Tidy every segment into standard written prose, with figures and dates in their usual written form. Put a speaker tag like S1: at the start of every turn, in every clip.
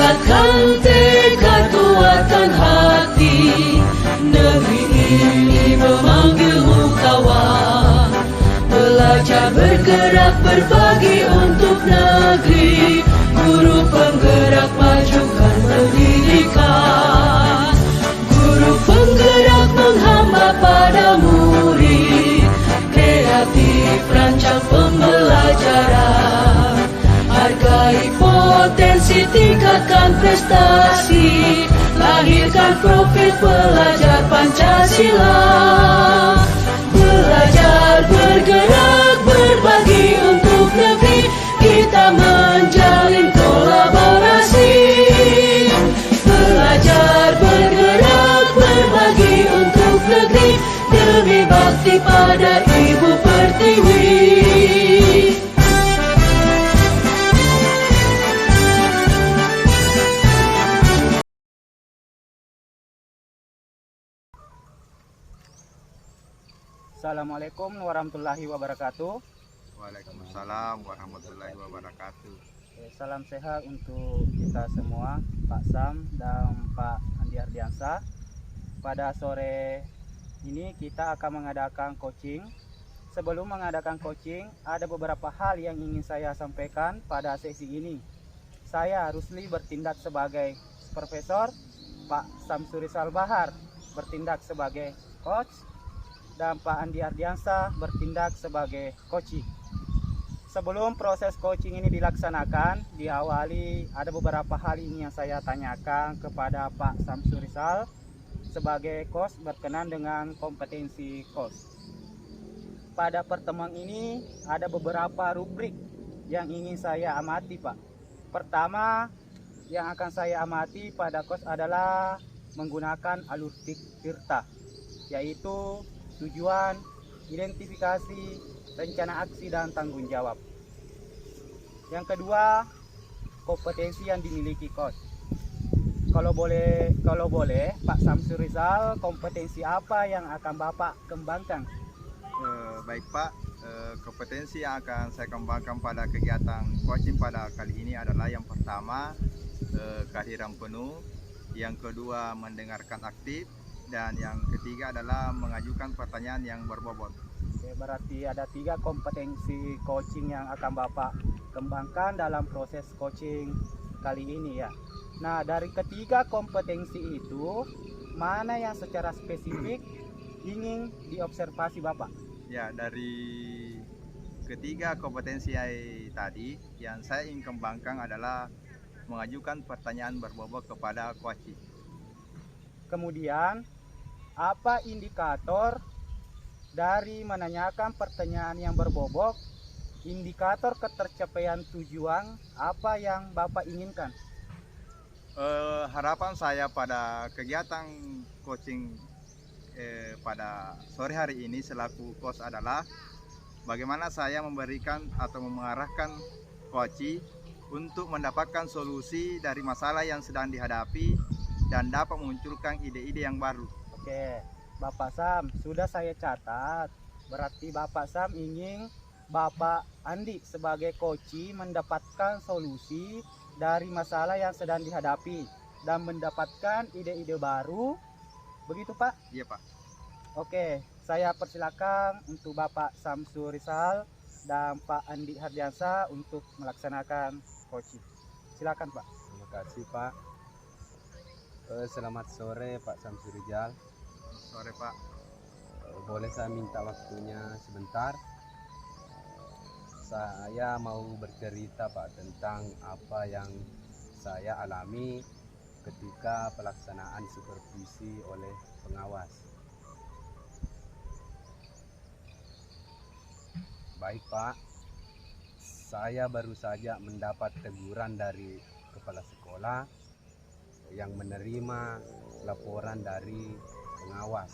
S1: Tingkatkan tekad, kuatkan hati. Negeri ini memanggilmu kawan. Belajar, bergerak, berbagi untuk negeri. Guru penggerak, majukan pendidikan. Guru penggerak menghamba pada murid. Kreatif, rancang pembelajaran. Hargai potensi, tingkatkan prestasi. Lahirkan profil pelajar Pancasila. Belajar, bergerak, berbagi untuk negeri. Kita menjalin kolaborasi. Belajar, bergerak, berbagi untuk negeri. Demi bakti pada Ibu Pertiwi.
S2: Assalamualaikum warahmatullahi wabarakatuh.
S3: Waalaikumsalam warahmatullahi wabarakatuh.
S2: Salam sehat untuk kita semua, Pak Sam dan Pak Andi Ardiansa. Pada sore ini kita akan mengadakan coaching. Sebelum mengadakan coaching, ada beberapa hal yang ingin saya sampaikan pada sesi ini. Saya Rusli bertindak sebagai profesor, Pak Samsuri Salbahar bertindak sebagai coach, dan Pak Andi Ardiansa bertindak sebagai coaching. Sebelum proses coaching ini dilaksanakan, diawali ada beberapa hal ini yang saya tanyakan kepada Pak Samsur Rizal sebagai coach berkenan dengan kompetensi coach. Pada pertemuan ini ada beberapa rubrik yang ingin saya amati, Pak. Pertama yang akan saya amati pada coach adalah menggunakan alur tirta, yaitu tujuan, identifikasi, rencana aksi, dan tanggung jawab. Yang kedua, kompetensi yang dimiliki coach. Kalau boleh Pak Samsur Rizal, kompetensi apa yang akan Bapak kembangkan?
S3: Baik Pak, kompetensi yang akan saya kembangkan pada kegiatan coaching pada kali ini adalah yang pertama, kehadiran penuh. Yang kedua, mendengarkan aktif. Dan yang ketiga adalah mengajukan pertanyaan yang berbobot.
S2: Oke, berarti ada 3 kompetensi coaching yang akan Bapak kembangkan dalam proses coaching kali ini ya. Nah, dari ketiga kompetensi itu, mana yang secara spesifik ingin diobservasi Bapak?
S3: Ya, dari ketiga kompetensi tadi, yang saya ingin kembangkan adalah mengajukan pertanyaan berbobot kepada coaching.
S2: Kemudian, apa indikator dari menanyakan pertanyaan yang berbobot? Indikator ketercapaian tujuan apa yang Bapak inginkan?
S3: Harapan saya pada kegiatan coaching pada sore hari ini selaku coach adalah bagaimana saya memberikan atau mengarahkan coaching untuk mendapatkan solusi dari masalah yang sedang dihadapi dan dapat memunculkan ide-ide yang baru.
S2: Oke, Bapak Sam, sudah saya catat. Berarti Bapak Sam ingin Bapak Andi sebagai coaching mendapatkan solusi dari masalah yang sedang dihadapi dan mendapatkan ide-ide baru. Begitu Pak?
S3: Iya Pak.
S2: Oke, saya persilakan untuk Bapak Samsur Rizal dan Pak Andi Hardiansa untuk melaksanakan coaching. Silakan Pak.
S4: Terima kasih Pak. Selamat sore Pak Samsur Rizal.
S3: Sore Pak.
S4: Boleh saya minta waktunya sebentar? Saya mau bercerita Pak tentang apa yang saya alami ketika pelaksanaan supervisi oleh pengawas. Baik Pak, saya baru saja mendapat teguran dari kepala sekolah yang menerima laporan dari pengawas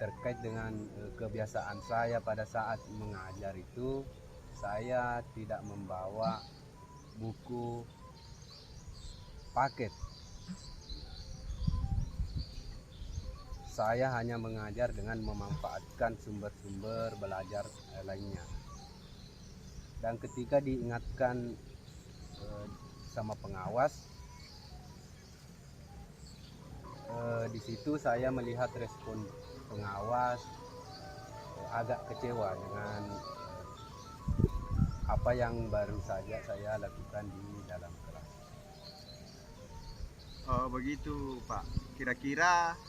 S4: terkait dengan kebiasaan saya pada saat mengajar itu. Saya tidak membawa buku paket. Saya hanya mengajar dengan memanfaatkan sumber-sumber belajar lainnya. Dan ketika diingatkan sama pengawas. Di situ saya melihat respon pengawas agak kecewa dengan apa yang baru saja saya lakukan di dalam kelas.
S3: Oh, begitu Pak. Kira-kira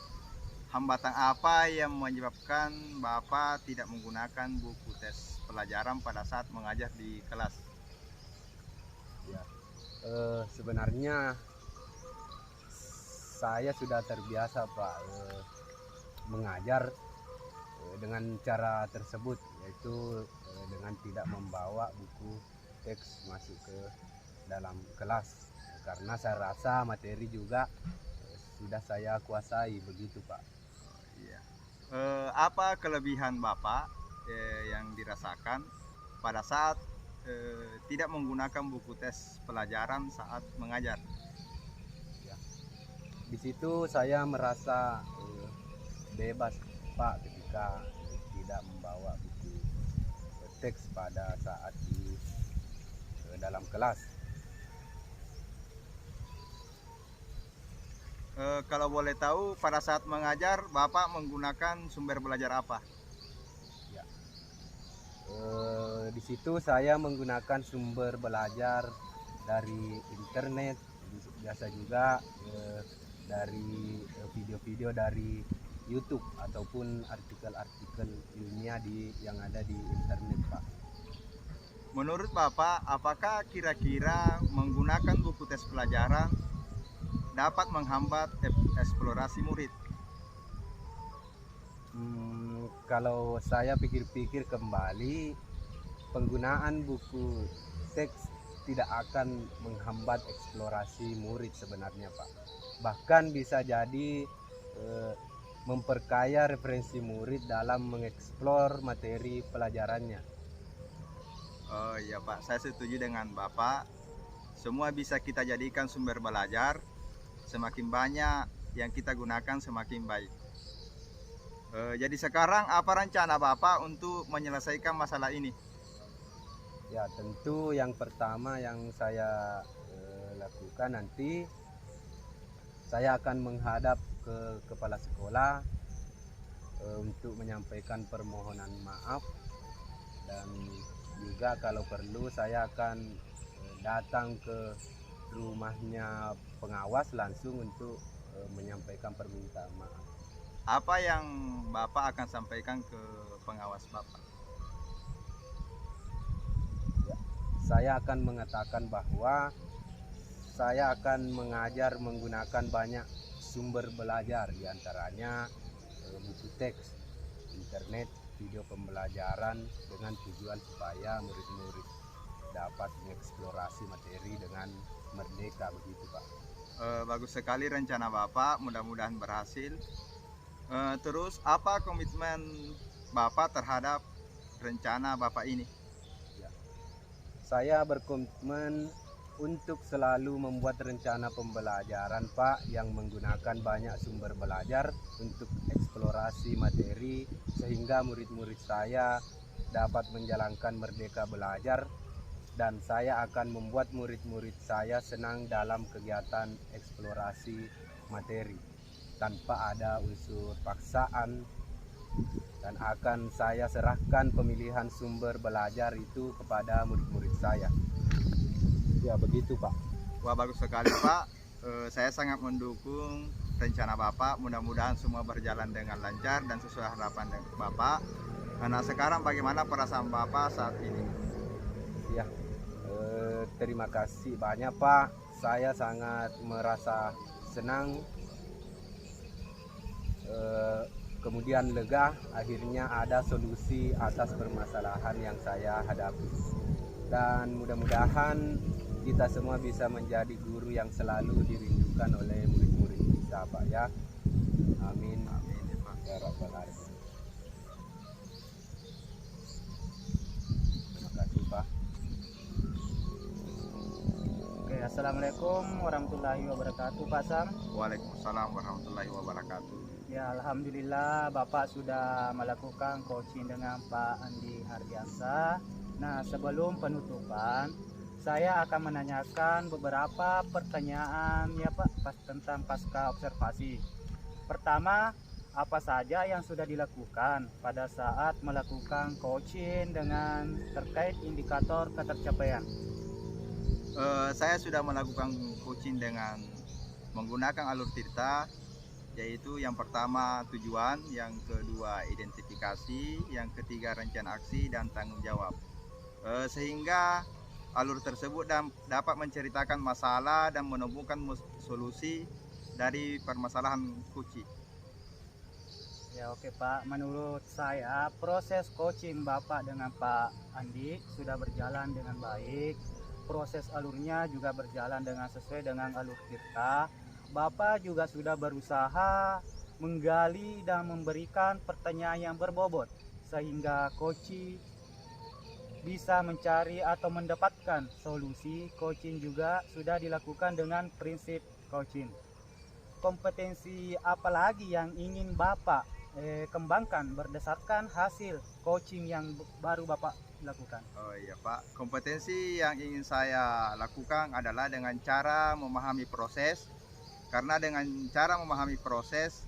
S3: hambatan apa yang menyebabkan Bapak tidak menggunakan buku tes pelajaran pada saat mengajar di kelas?
S4: Ya, sebenarnya saya sudah terbiasa Pak mengajar dengan cara tersebut, yaitu dengan tidak membawa buku teks masuk ke dalam kelas, karena saya rasa materi juga sudah saya kuasai, begitu Pak.
S3: Iya. Apa kelebihan Bapak yang dirasakan pada saat tidak menggunakan buku tes pelajaran saat mengajar?
S4: Di situ saya merasa bebas Pak ketika tidak membawa buku teks pada saat di dalam kelas.
S3: Kalau boleh tahu, pada saat mengajar Bapak menggunakan sumber belajar apa?
S4: Ya. Di situ saya menggunakan sumber belajar dari internet, biasa juga dari video-video dari YouTube ataupun artikel-artikel ilmiah yang ada di internet Pak.
S3: Menurut Bapak, apakah kira-kira menggunakan buku tes pelajaran dapat menghambat eksplorasi murid?
S4: Kalau saya pikir-pikir kembali, penggunaan buku teks tidak akan menghambat eksplorasi murid sebenarnya Pak. Bahkan bisa jadi memperkaya referensi murid dalam mengeksplor materi pelajarannya.
S3: Oh iya Pak, saya setuju dengan Bapak. Semua bisa kita jadikan sumber belajar. Semakin banyak yang kita gunakan semakin baik. Jadi sekarang apa rencana Bapak untuk menyelesaikan masalah ini?
S4: Ya, tentu yang pertama yang saya lakukan nanti, saya akan menghadap ke kepala sekolah untuk menyampaikan permohonan maaf, dan juga kalau perlu saya akan datang ke rumahnya pengawas langsung untuk menyampaikan permintaan maaf.
S3: Apa yang Bapak akan sampaikan ke pengawas Bapak?
S4: Ya, saya akan mengatakan bahwa saya akan mengajar menggunakan banyak sumber belajar, diantaranya buku teks, internet, video pembelajaran, dengan tujuan supaya murid-murid dapat mengeksplorasi materi dengan merdeka, begitu Pak.
S3: Bagus sekali rencana Bapak, mudah-mudahan berhasil. Terus apa komitmen Bapak terhadap rencana Bapak ini?
S4: Ya. Saya berkomitmen untuk selalu membuat rencana pembelajaran Pak yang menggunakan banyak sumber belajar untuk eksplorasi materi, sehingga murid-murid saya dapat menjalankan merdeka belajar, dan saya akan membuat murid-murid saya senang dalam kegiatan eksplorasi materi tanpa ada unsur paksaan, dan akan saya serahkan pemilihan sumber belajar itu kepada murid-murid saya. Ya, begitu Pak.
S3: Wah, bagus sekali Pak. Saya sangat mendukung rencana Bapak. Mudah-mudahan semua berjalan dengan lancar dan sesuai harapan Bapak. Nah, sekarang bagaimana perasaan Bapak saat ini?
S4: Ya, terima kasih banyak Pak. Saya sangat merasa senang, kemudian lega, akhirnya ada solusi atas permasalahan yang saya hadapi. Dan mudah-mudahan kita semua bisa menjadi guru yang selalu dirindukan oleh murid-murid kita Pak ya. Amin.
S3: Amin ya Pak.
S4: Ya Rabbal Alamin. Terima kasih Pak.
S2: Oke, assalamualaikum warahmatullahi wabarakatuh Pak Sam.
S3: Waalaikumsalam warahmatullahi wabarakatuh.
S2: Ya, alhamdulillah Bapak sudah melakukan coaching dengan Pak Andi Hardiansa. Nah, sebelum penutupan, saya akan menanyakan beberapa pertanyaan ya Pak tentang pasca observasi. Pertama, apa saja yang sudah dilakukan pada saat melakukan coaching dengan terkait indikator ketercapaian?
S3: Saya sudah melakukan coaching dengan menggunakan alur tirta, yaitu yang pertama tujuan, yang kedua identifikasi, yang ketiga rencana aksi dan tanggung jawab. Sehingga alur tersebut dapat menceritakan masalah dan menemukan solusi dari permasalahan coaching.
S2: Ya oke Pak, menurut saya proses coaching Bapak dengan Pak Andi sudah berjalan dengan baik. Proses alurnya juga berjalan sesuai dengan alur tirta. Bapak juga sudah berusaha menggali dan memberikan pertanyaan yang berbobot sehingga coaching bisa mencari atau mendapatkan solusi. Coaching juga sudah dilakukan dengan prinsip coaching. Kompetensi apa lagi yang ingin Bapak kembangkan berdasarkan hasil coaching yang baru Bapak lakukan?
S3: Oh iya Pak, kompetensi yang ingin saya lakukan adalah dengan cara memahami proses. Karena dengan cara memahami proses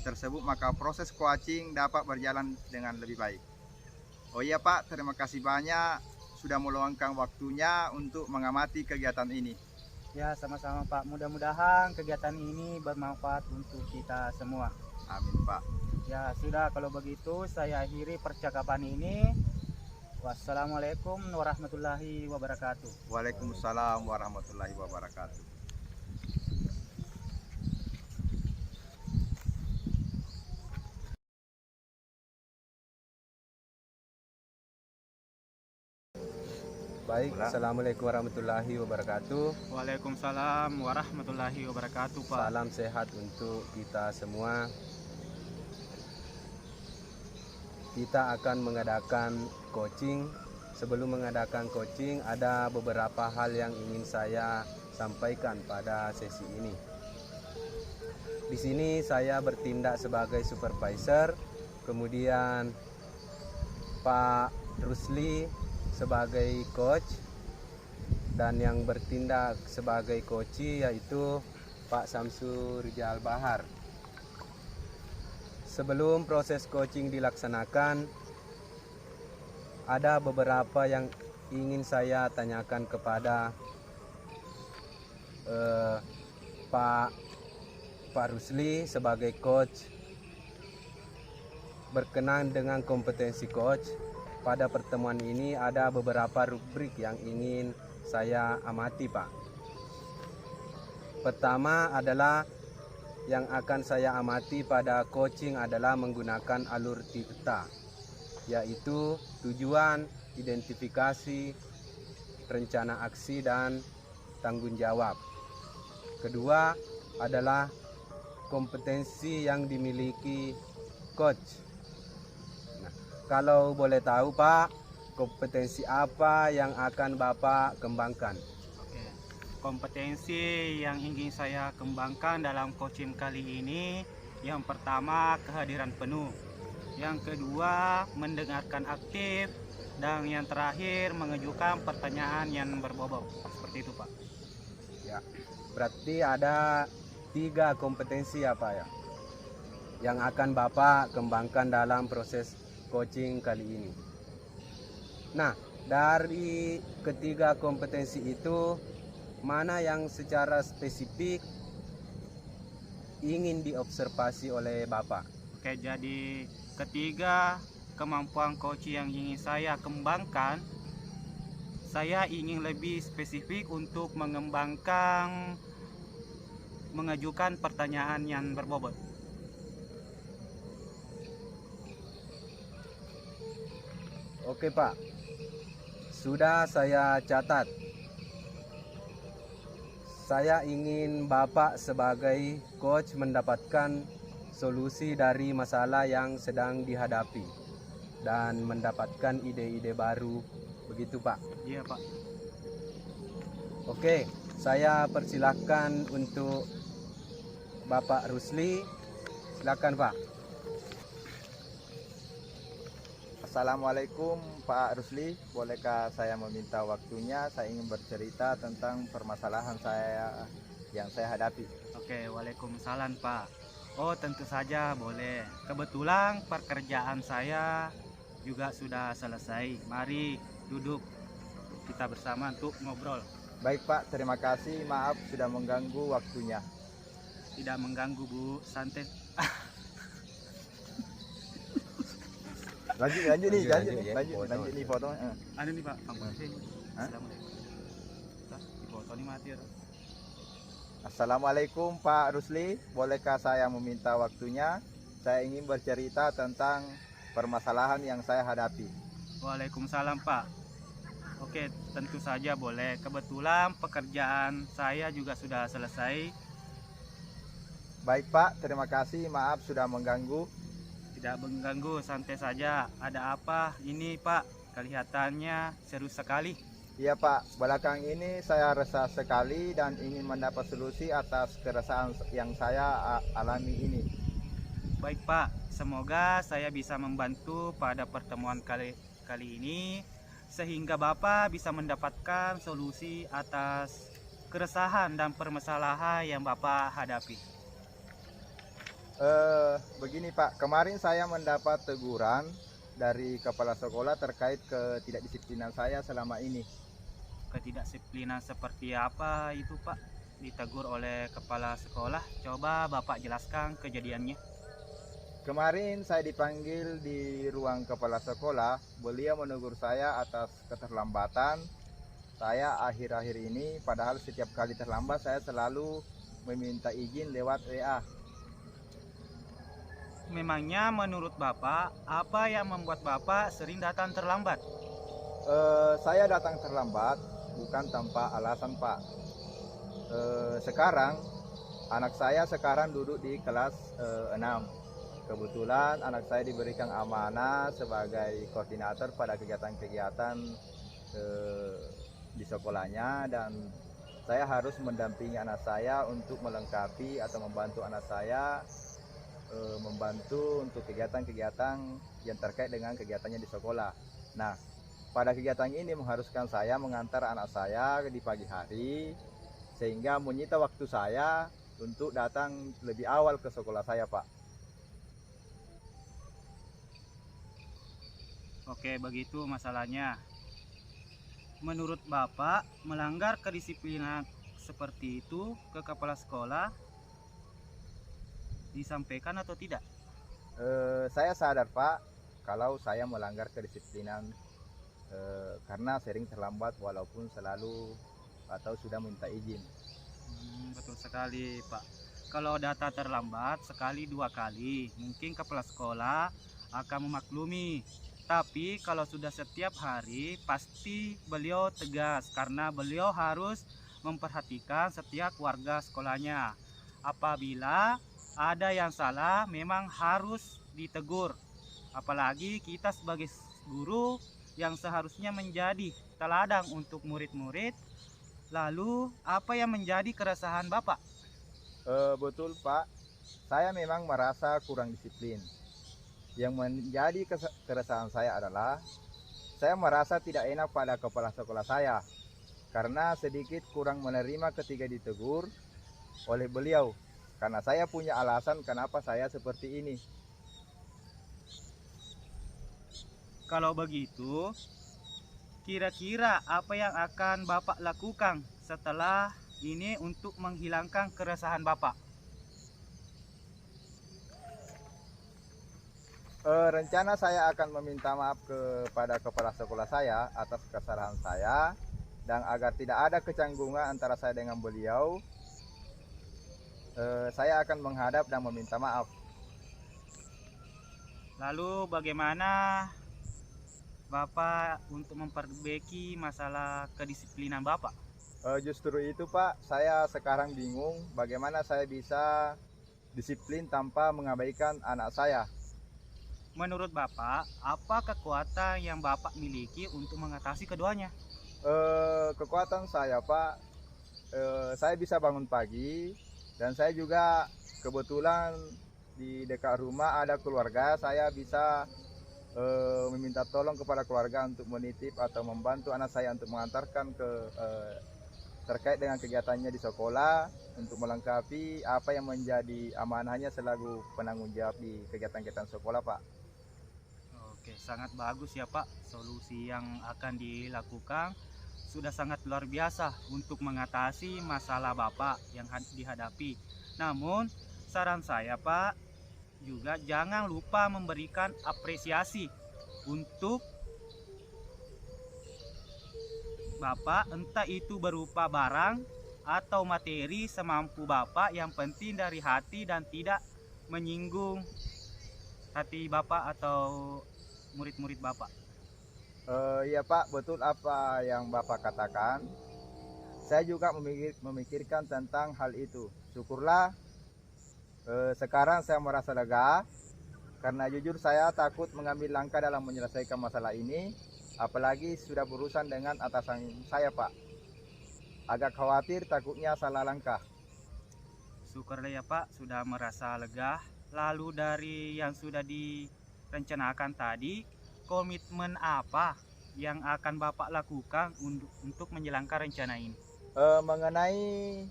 S3: tersebut maka proses coaching dapat berjalan dengan lebih baik. Oh iya Pak, terima kasih banyak sudah meluangkan waktunya untuk mengamati kegiatan ini.
S2: Ya sama-sama Pak, mudah-mudahan kegiatan ini bermanfaat untuk kita semua.
S3: Amin Pak.
S2: Ya sudah, kalau begitu saya akhiri percakapan ini. Wassalamualaikum warahmatullahi wabarakatuh.
S3: Waalaikumsalam warahmatullahi wabarakatuh.
S4: Baik, Assalamualaikum warahmatullahi wabarakatuh.
S2: Waalaikumsalam warahmatullahi wabarakatuh Pak.
S4: Salam sehat untuk kita semua. Kita akan mengadakan coaching. Sebelum mengadakan coaching, ada beberapa hal yang ingin saya sampaikan pada sesi ini. Di sini saya bertindak sebagai supervisor, kemudian Pak Rusli sebagai coach, dan yang bertindak sebagai coach yaitu Pak Samsu Rijal Bahar. Sebelum proses coaching dilaksanakan, ada beberapa yang ingin saya tanyakan kepada Pak Rusli sebagai coach. Berkenaan dengan kompetensi coach, pada pertemuan ini ada beberapa rubrik yang ingin saya amati Pak. Pertama adalah yang akan saya amati pada coaching adalah menggunakan alur tirta, yaitu tujuan, identifikasi, rencana aksi dan tanggung jawab. Kedua adalah kompetensi yang dimiliki coach. Kalau boleh tahu Pak, kompetensi apa yang akan Bapak kembangkan?
S2: Oke. Kompetensi yang ingin saya kembangkan dalam coaching kali ini, yang pertama kehadiran penuh, yang kedua mendengarkan aktif, dan yang terakhir mengajukan pertanyaan yang berbobot. Seperti itu Pak.
S4: Ya, berarti ada 3 kompetensi apa ya yang akan Bapak kembangkan dalam proses coaching kali ini. Nah, dari ketiga kompetensi itu, mana yang secara spesifik ingin diobservasi oleh Bapak?
S2: Oke, jadi ketiga kemampuan coaching yang ingin saya kembangkan, saya ingin lebih spesifik untuk mengembangkan mengajukan pertanyaan yang berbobot.
S4: Oke Pak, sudah saya catat. Saya ingin Bapak sebagai coach mendapatkan solusi dari masalah yang sedang dihadapi dan mendapatkan ide-ide baru, begitu Pak?
S2: Iya Pak.
S4: Oke, saya persilahkan untuk Bapak Rusli. Silakan Pak.
S3: Assalamualaikum Pak Rusli, bolehkah saya meminta waktunya? Saya ingin bercerita tentang permasalahan saya yang saya hadapi.
S2: Oke, waalaikumsalam Pak. Oh, tentu saja boleh. Kebetulan pekerjaan saya juga sudah selesai. Mari duduk kita bersama untuk ngobrol.
S3: Baik Pak, terima kasih. Maaf sudah mengganggu waktunya.
S2: Tidak mengganggu Bu, santai.
S3: Lanjut nih foto.
S2: Ada nih Pak,
S3: Hah?
S2: Assalamualaikum. Di foto nih mati ya.
S3: Assalamualaikum Pak Rusli, bolehkah saya meminta waktunya? Saya ingin bercerita tentang permasalahan yang saya hadapi.
S2: Waalaikumsalam Pak. Oke, tentu saja boleh. Kebetulan pekerjaan saya juga sudah selesai.
S3: Baik Pak, terima kasih. Maaf sudah mengganggu.
S2: Tidak mengganggu, santai saja. Ada apa ini Pak? Kelihatannya serius sekali.
S3: Iya Pak, belakang ini saya resah sekali dan ingin mendapat solusi atas keresahan yang saya alami ini.
S2: Baik Pak, semoga saya bisa membantu pada pertemuan kali ini sehingga Bapak bisa mendapatkan solusi atas keresahan dan permasalahan yang Bapak hadapi.
S3: Begini Pak, kemarin saya mendapat teguran dari kepala sekolah terkait ketidakdisiplinan saya selama ini.
S2: Ketidakdisiplinan seperti apa itu Pak? Ditegur oleh kepala sekolah. Coba Bapak jelaskan kejadiannya.
S3: Kemarin saya dipanggil di ruang kepala sekolah. Beliau menegur saya atas keterlambatan saya akhir-akhir ini. Padahal setiap kali terlambat saya selalu meminta izin lewat WA.
S2: Memangnya menurut Bapak, apa yang membuat Bapak sering datang terlambat?
S3: Saya datang terlambat bukan tanpa alasan Pak. Sekarang anak saya sekarang duduk di kelas 6. Kebetulan anak saya diberikan amanah sebagai koordinator pada kegiatan-kegiatan di sekolahnya, dan saya harus mendampingi anak saya untuk melengkapi atau membantu anak saya membantu untuk kegiatan-kegiatan yang terkait dengan kegiatannya di sekolah. Nah, pada kegiatan ini mengharuskan saya mengantar anak saya di pagi hari, sehingga menyita waktu saya untuk datang lebih awal ke sekolah saya Pak.
S2: Oke, begitu masalahnya. Menurut Bapak, melanggar kedisiplinan seperti itu ke kepala sekolah disampaikan atau tidak?
S3: Saya sadar Pak kalau saya melanggar kedisiplinan karena sering terlambat walaupun selalu atau sudah minta izin.
S2: Betul sekali Pak. Kalau data terlambat sekali dua kali mungkin kepala sekolah akan memaklumi. Tapi kalau sudah setiap hari pasti beliau tegas karena beliau harus memperhatikan setiap warga sekolahnya. Apabila ada yang salah memang harus ditegur. Apalagi kita sebagai guru yang seharusnya menjadi teladan untuk murid-murid. Lalu apa yang menjadi keresahan Bapak?
S3: Betul Pak, saya memang merasa kurang disiplin. Yang menjadi keresahan saya adalah saya merasa tidak enak pada kepala sekolah saya karena sedikit kurang menerima ketika ditegur oleh beliau. Karena saya punya alasan kenapa saya seperti ini.
S2: Kalau begitu, kira-kira apa yang akan Bapak lakukan setelah ini untuk menghilangkan keresahan Bapak?
S3: Rencana saya akan meminta maaf kepada kepala sekolah saya atas kesalahan saya, dan agar tidak ada kecanggungan antara saya dengan beliau, saya akan menghadap dan meminta maaf.
S2: Lalu bagaimana Bapak untuk memperbaiki masalah kedisiplinan Bapak?
S3: Justru itu Pak, saya sekarang bingung bagaimana saya bisa disiplin tanpa mengabaikan anak saya.
S2: Menurut Bapak, apa kekuatan yang Bapak miliki untuk mengatasi keduanya?
S3: Kekuatan saya Pak, saya bisa bangun pagi, dan saya juga kebetulan di dekat rumah ada keluarga, saya bisa meminta tolong kepada keluarga untuk menitip atau membantu anak saya untuk mengantarkan ke terkait dengan kegiatannya di sekolah untuk melengkapi apa yang menjadi amanahnya selaku penanggung jawab di kegiatan-kegiatan sekolah, Pak.
S2: Oke, sangat bagus ya Pak. Solusi yang akan dilakukan sudah sangat luar biasa untuk mengatasi masalah Bapak yang dihadapi. Namun, saran saya Pak, juga jangan lupa memberikan apresiasi untuk Bapak, entah itu berupa barang atau materi semampu Bapak, yang penting dari hati dan tidak menyinggung hati Bapak atau murid-murid Bapak.
S3: Iya Pak, betul apa yang Bapak katakan. Saya juga memikirkan tentang hal itu. Syukurlah sekarang saya merasa lega, karena jujur saya takut mengambil langkah dalam menyelesaikan masalah ini, apalagi sudah berurusan dengan atasan saya Pak. Agak khawatir takutnya salah langkah.
S2: Syukurlah ya Pak, sudah merasa lega. Lalu dari yang sudah direncanakan tadi, komitmen apa yang akan Bapak lakukan untuk menjalankan rencana ini?
S3: Mengenai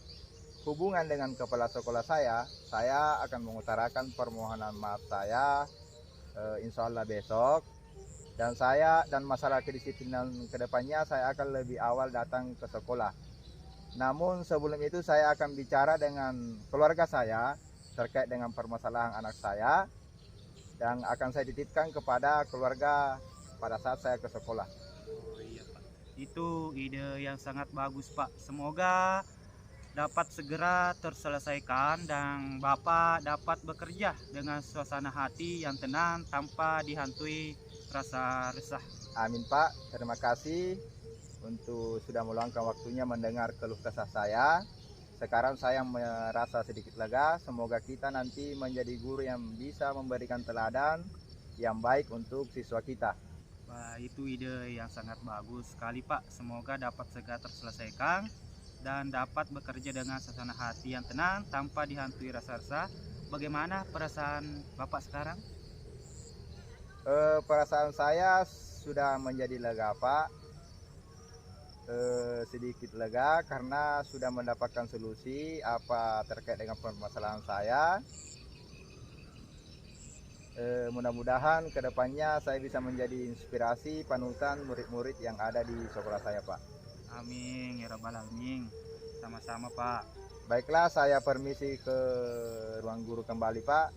S3: hubungan dengan kepala sekolah saya akan mengutarakan permohonan maaf saya insya Allah besok, dan masalah kedisiplinan kedepannya saya akan lebih awal datang ke sekolah. Namun sebelum itu saya akan bicara dengan keluarga saya terkait dengan permasalahan anak saya, dan akan saya titipkan kepada keluarga pada saat saya ke sekolah.
S2: Oh iya Pak, itu ide yang sangat bagus Pak. Semoga dapat segera terselesaikan dan Bapak dapat bekerja dengan suasana hati yang tenang tanpa dihantui rasa resah.
S3: Amin Pak, terima kasih untuk sudah meluangkan waktunya mendengar keluh kesah saya. Sekarang saya merasa sedikit lega. Semoga kita nanti menjadi guru yang bisa memberikan teladan yang baik untuk siswa kita.
S2: Wah, itu ide yang sangat bagus sekali Pak. Semoga dapat segera terselesaikan dan dapat bekerja dengan suasana hati yang tenang tanpa dihantui rasa resah. Bagaimana perasaan Bapak sekarang?
S3: Perasaan saya sudah menjadi lega Pak, sedikit lega karena sudah mendapatkan solusi apa terkait dengan permasalahan saya. Mudah-mudahan kedepannya saya bisa menjadi inspirasi panutan murid-murid yang ada di sekolah saya Pak.
S2: Amin ya rabbal alamin. Sama-sama Pak.
S3: Baiklah, saya permisi ke ruang guru kembali Pak.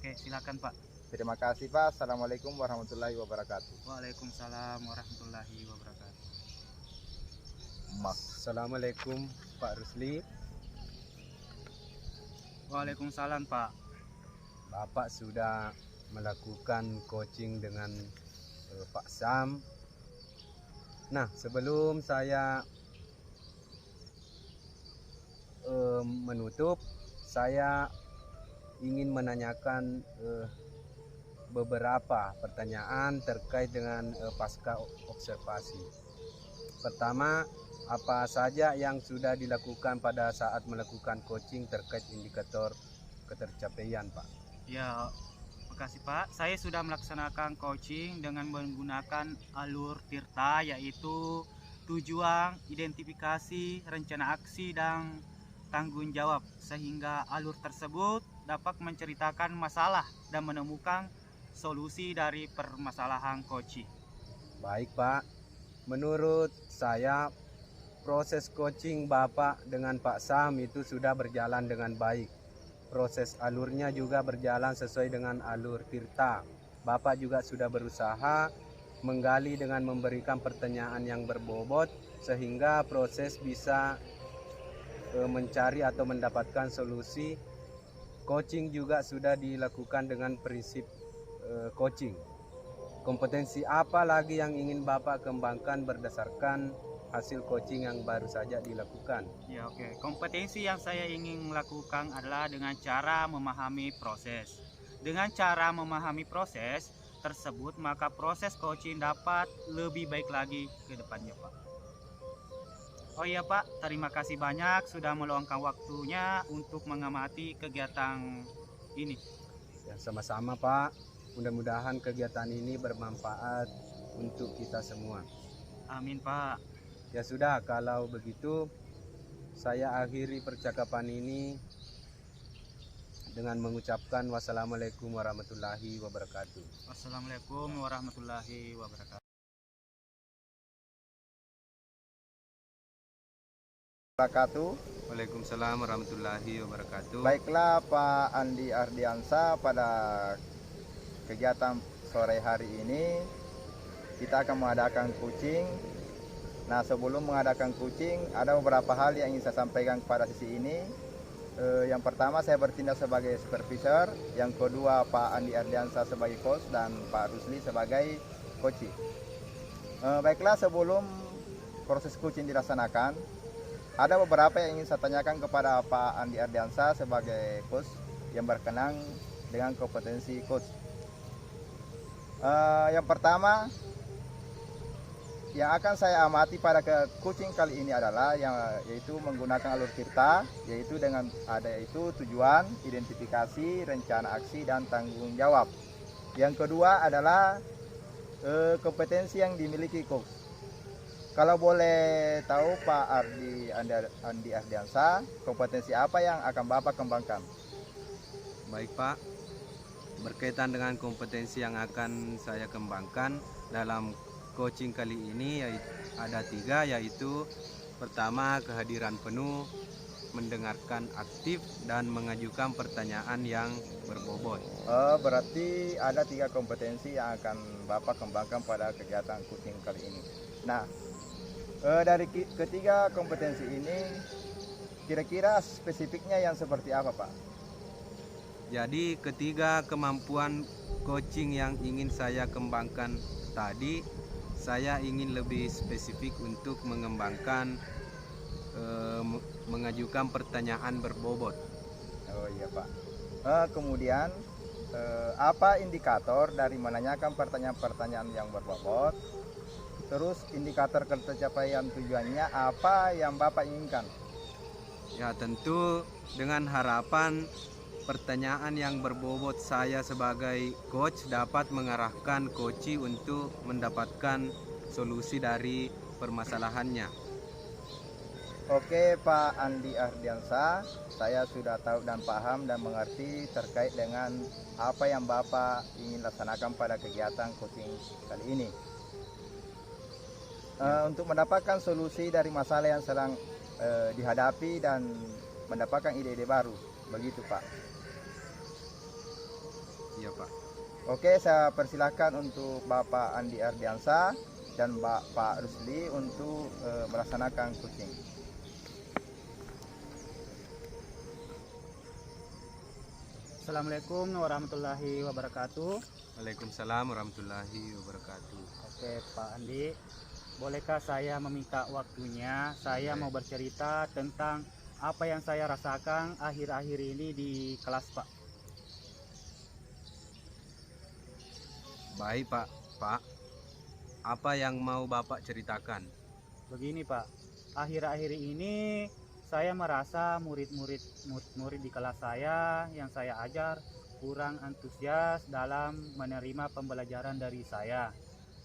S2: Oke, silakan Pak.
S3: Terima kasih Pak. Assalamualaikum warahmatullahi wabarakatuh.
S2: Waalaikumsalam warahmatullahi wabarakatuh.
S4: Assalamualaikum Pak Rusli.
S2: Waalaikumsalam Pak.
S4: Bapak sudah melakukan coaching dengan Pak Sam. Nah, sebelum saya menutup, saya ingin menanyakan beberapa pertanyaan terkait dengan pasca observasi. Pertama, apa saja yang sudah dilakukan pada saat melakukan coaching terkait indikator ketercapaian, Pak?
S2: Ya, makasih Pak. Saya sudah melaksanakan coaching dengan menggunakan alur Tirta, yaitu tujuan, identifikasi, rencana aksi, dan tanggung jawab, sehingga alur tersebut dapat menceritakan masalah dan menemukan solusi dari permasalahan coaching.
S4: Baik Pak, menurut saya proses coaching Bapak dengan Pak Sam itu sudah berjalan dengan baik. Proses alurnya juga berjalan sesuai dengan alur Tirta. Bapak juga sudah berusaha menggali dengan memberikan pertanyaan yang berbobot sehingga proses bisa mencari atau mendapatkan solusi. Coaching juga sudah dilakukan dengan prinsip coaching. Kompetensi apa lagi yang ingin Bapak kembangkan berdasarkan hasil coaching yang baru saja dilakukan?
S2: Ya, oke. Kompetensi yang saya ingin lakukan adalah dengan cara memahami proses. Dengan cara memahami proses tersebut, maka proses coaching dapat lebih baik lagi ke depannya, Pak. Oh iya Pak, terima kasih banyak sudah meluangkan waktunya untuk mengamati kegiatan ini.
S4: Ya, sama-sama Pak. Mudah-mudahan kegiatan ini bermanfaat untuk kita semua.
S2: Amin Pak.
S4: Ya sudah, kalau begitu saya akhiri percakapan ini dengan mengucapkan wassalamualaikum warahmatullahi wabarakatuh.
S2: Wassalamualaikum warahmatullahi wabarakatuh.
S4: Waalaikumsalam warahmatullahi wabarakatuh.
S3: Baiklah Pak Andi Ardiansa, pada kegiatan sore hari ini kita akan mengadakan coaching. Nah, sebelum mengadakan coaching, ada beberapa hal yang ingin saya sampaikan kepada sisi ini. Yang pertama, saya bertindak sebagai supervisor. Yang kedua, Pak Andi Ardiansa sebagai coach dan Pak Rusli sebagai coaching. Baiklah, sebelum proses coaching dilaksanakan, ada beberapa yang ingin saya tanyakan kepada Pak Andi Ardiansa sebagai coach yang berkenan dengan kompetensi coach. Yang pertama yang akan saya amati pada coaching kali ini adalah yaitu menggunakan alur cerita, yaitu tujuan, identifikasi, rencana aksi, dan tanggung jawab. Yang kedua adalah kompetensi yang dimiliki coach. Kalau boleh tahu Pak Andi Ardiansa, kompetensi apa yang akan Bapak kembangkan?
S4: Baik Pak, berkaitan dengan kompetensi yang akan saya kembangkan dalam coaching kali ini ada 3, yaitu pertama, kehadiran penuh, mendengarkan aktif, dan mengajukan pertanyaan yang berbobot.
S3: Berarti ada 3 kompetensi yang akan Bapak kembangkan pada kegiatan coaching kali ini. Nah, dari ketiga kompetensi ini, kira-kira spesifiknya yang seperti apa Pak?
S4: Jadi ketiga kemampuan coaching yang ingin saya kembangkan tadi, saya ingin lebih spesifik untuk mengembangkan mengajukan pertanyaan berbobot.
S3: Oh iya Pak. Kemudian apa indikator dari menanyakan pertanyaan-pertanyaan yang berbobot? Terus indikator tercapaian tujuannya apa yang Bapak inginkan?
S4: Ya, tentu dengan harapan pertanyaan yang berbobot saya sebagai coach dapat mengarahkan coachi untuk mendapatkan solusi dari permasalahannya.
S3: Oke Pak Andi Ardiansa, saya sudah tahu dan paham dan mengerti terkait dengan apa yang Bapak ingin laksanakan pada kegiatan coaching kali ini. Untuk mendapatkan solusi dari masalah yang sedang dihadapi dan mendapatkan ide-ide baru, begitu Pak?
S4: Iya Pak.
S3: Oke, saya persilahkan untuk Bapak Andi Ardiansa dan Pak Rusli untuk melaksanakan coaching.
S2: Assalamualaikum warahmatullahi wabarakatuh.
S4: Waalaikumsalam warahmatullahi wabarakatuh.
S2: Oke Pak Andi, bolehkah saya meminta waktunya? Saya mau bercerita tentang apa yang saya rasakan akhir-akhir ini di kelas Pak.
S4: Baik Pak, apa yang mau Bapak ceritakan?
S2: Begini Pak, akhir-akhir ini saya merasa murid-murid di kelas saya yang saya ajar kurang antusias dalam menerima pembelajaran dari saya.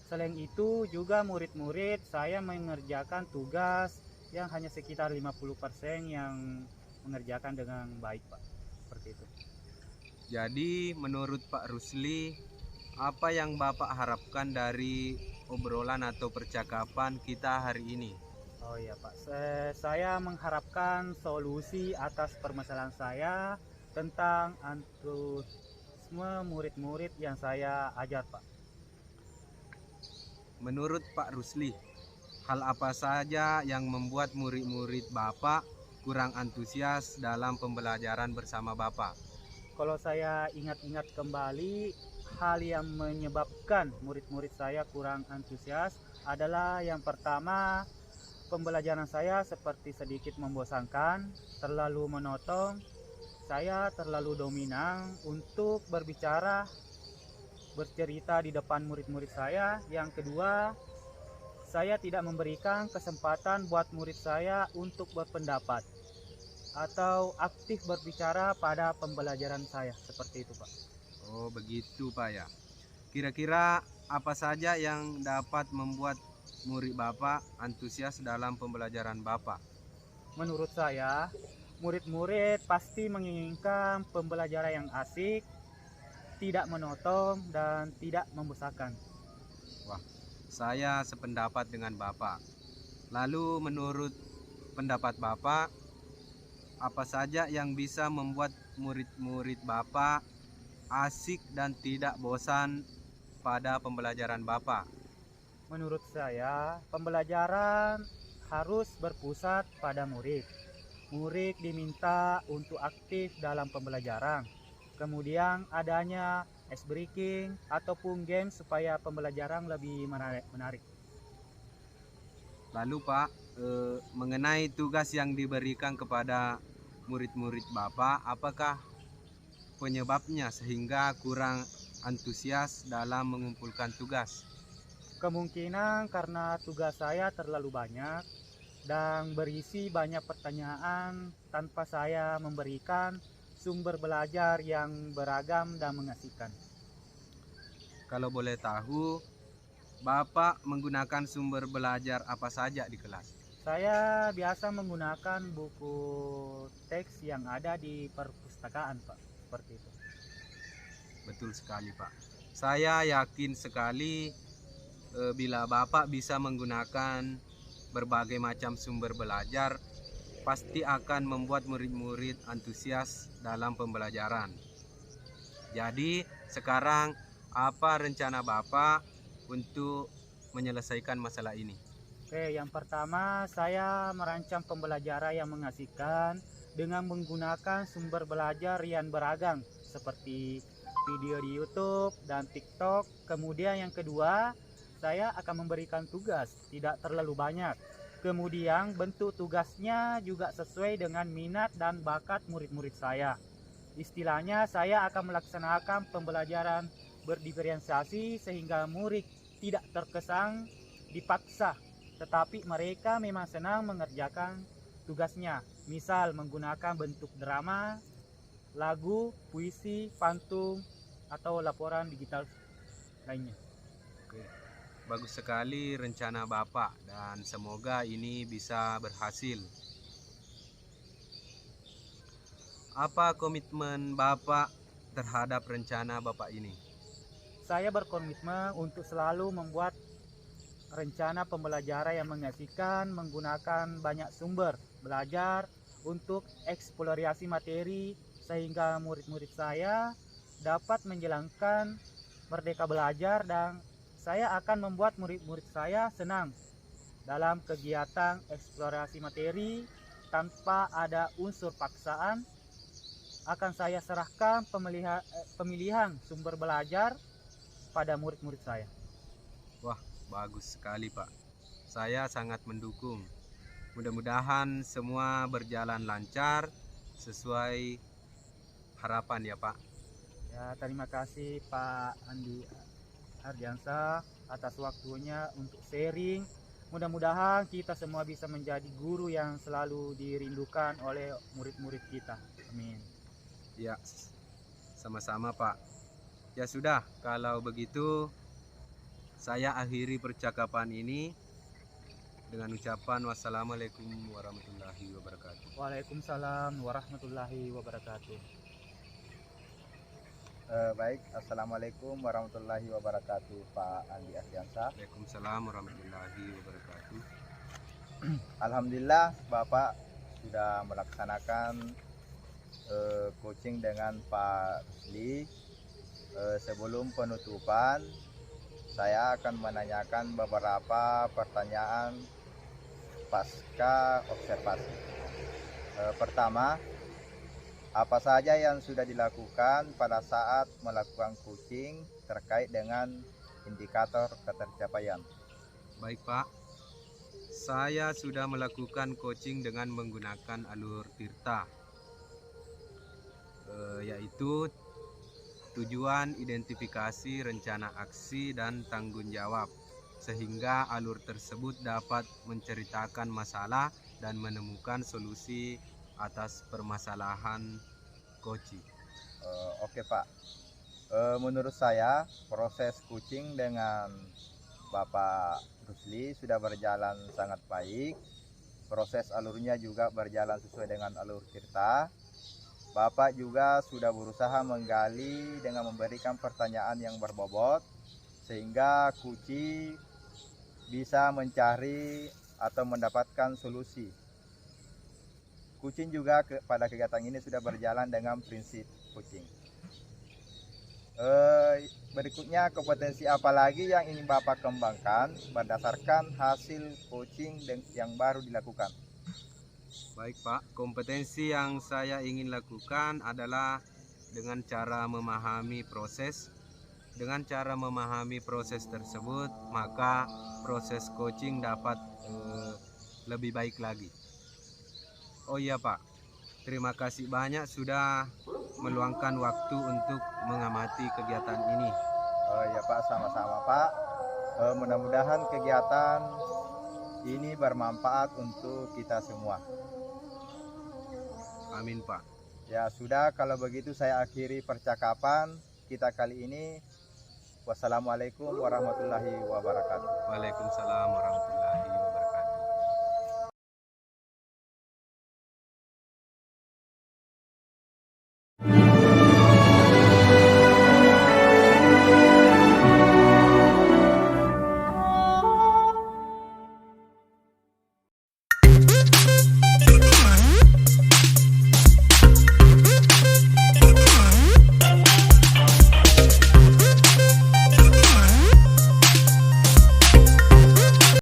S2: Selain itu juga murid-murid saya mengerjakan tugas yang hanya sekitar 50% yang mengerjakan dengan baik Pak. Seperti itu.
S4: Jadi menurut Pak Rusli, apa yang Bapak harapkan dari obrolan atau percakapan kita hari ini?
S2: Oh iya Pak, saya mengharapkan solusi atas permasalahan saya tentang antusiasme murid-murid yang saya ajar Pak.
S4: Menurut Pak Rusli, hal apa saja yang membuat murid-murid Bapak kurang antusias dalam pembelajaran bersama Bapak?
S2: Kalau saya ingat-ingat kembali, hal yang menyebabkan murid-murid saya kurang antusias adalah yang pertama, pembelajaran saya seperti sedikit membosankan, terlalu monoton, saya terlalu dominan untuk bercerita di depan murid-murid saya. Yang kedua, saya tidak memberikan kesempatan buat murid saya untuk berpendapat atau aktif berbicara pada pembelajaran saya. Seperti itu Pak.
S4: Oh begitu Pak ya. Kira-kira apa saja yang dapat membuat murid Bapak antusias dalam pembelajaran Bapak?
S2: Menurut saya, murid-murid pasti menginginkan pembelajaran yang asik, tidak monoton, dan tidak membosankan.
S4: Wah, saya sependapat dengan Bapak. Lalu menurut pendapat Bapak, apa saja yang bisa membuat murid-murid Bapak asik dan tidak bosan pada pembelajaran Bapak?
S2: Menurut saya, pembelajaran harus berpusat pada murid. Murid diminta untuk aktif dalam pembelajaran. Kemudian adanya ice breaking ataupun game supaya pembelajaran lebih menarik.
S4: Lalu Pak, mengenai tugas yang diberikan kepada murid-murid Bapak, apakah penyebabnya sehingga kurang antusias dalam mengumpulkan tugas?
S2: Kemungkinan karena tugas saya terlalu banyak dan berisi banyak pertanyaan tanpa saya memberikan sumber belajar yang beragam dan mengasihkan.
S4: Kalau boleh tahu, Bapak menggunakan sumber belajar apa saja di kelas?
S2: Saya biasa menggunakan buku teks yang ada di perpustakaan, Pak. Seperti itu.
S4: Betul sekali Pak. Saya yakin sekali bila Bapak bisa menggunakan berbagai macam sumber belajar, pasti akan membuat murid-murid antusias dalam pembelajaran. Jadi sekarang apa rencana Bapak untuk menyelesaikan masalah ini?
S2: Oke, yang pertama saya merancang pembelajaran yang mengasihkan dengan menggunakan sumber belajar yang beragam seperti video di YouTube dan TikTok. Kemudian yang kedua, saya akan memberikan tugas tidak terlalu banyak. Kemudian bentuk tugasnya juga sesuai dengan minat dan bakat murid-murid saya. Istilahnya saya akan melaksanakan pembelajaran berdiferensiasi sehingga murid tidak terkesan dipaksa, tetapi mereka memang senang mengerjakan tugasnya. Misal menggunakan bentuk drama, lagu, puisi, pantun, atau laporan digital lainnya.
S4: Oke. Bagus sekali rencana Bapak dan semoga ini bisa berhasil. Apa komitmen Bapak terhadap rencana Bapak ini?
S2: Saya berkomitmen untuk selalu membuat rencana pembelajaran yang mengasihkan menggunakan banyak sumber belajar untuk eksplorasi materi sehingga murid-murid saya dapat menjalankan merdeka belajar, dan saya akan membuat murid-murid saya senang dalam kegiatan eksplorasi materi tanpa ada unsur paksaan. Akan saya serahkan pemilihan sumber belajar pada murid-murid saya.
S4: Wah, bagus sekali Pak. Saya sangat mendukung. Mudah-mudahan semua berjalan lancar sesuai harapan ya Pak.
S2: Ya, terima kasih Pak Andi Ardiansa atas waktunya untuk sharing. Mudah-mudahan kita semua bisa menjadi guru yang selalu dirindukan oleh murid-murid kita. Amin.
S4: Ya, sama-sama Pak. Ya sudah, kalau begitu saya akhiri percakapan ini dengan ucapan wassalamualaikum warahmatullahi wabarakatuh.
S2: Waalaikumsalam warahmatullahi wabarakatuh.
S3: Baik, assalamualaikum warahmatullahi wabarakatuh, Pak Andi Ardiansa.
S4: Waalaikumsalam warahmatullahi wabarakatuh.
S3: Alhamdulillah Bapak sudah melaksanakan coaching dengan Pak Rusli. Sebelum penutupan, saya akan menanyakan beberapa pertanyaan pasca observasi. Pertama, apa saja yang sudah dilakukan pada saat melakukan coaching terkait dengan indikator ketercapaian?
S4: Baik Pak, saya sudah melakukan coaching dengan menggunakan alur Tirta, yaitu tujuan, identifikasi, rencana aksi, dan tanggung jawab, sehingga alur tersebut dapat menceritakan masalah dan menemukan solusi atas permasalahan coaching.
S3: Oke Pak, Menurut saya proses kucing dengan Bapak Rusli sudah berjalan sangat baik. Proses alurnya juga berjalan sesuai dengan alur Tirta. Bapak juga sudah berusaha menggali dengan memberikan pertanyaan yang berbobot sehingga kucing bisa mencari atau mendapatkan solusi. Kucing juga pada kegiatan ini sudah berjalan dengan prinsip kucing. Berikutnya kompetensi apa lagi yang ingin Bapak kembangkan berdasarkan hasil coaching yang baru dilakukan?
S4: Baik Pak, kompetensi yang saya ingin lakukan adalah dengan cara memahami proses. Dengan cara memahami proses tersebut, maka proses coaching dapat lebih baik lagi. Oh iya Pak, terima kasih banyak sudah meluangkan waktu untuk mengamati kegiatan ini.
S3: Ya Pak, sama-sama Pak. Mudah-mudahan kegiatan ini bermanfaat untuk kita semua.
S4: Amin Pak.
S3: Ya sudah, kalau begitu saya akhiri percakapan kita kali ini. Wassalamualaikum warahmatullahi wabarakatuh.
S4: Waalaikumsalam warahmatullahi wabarakatuh.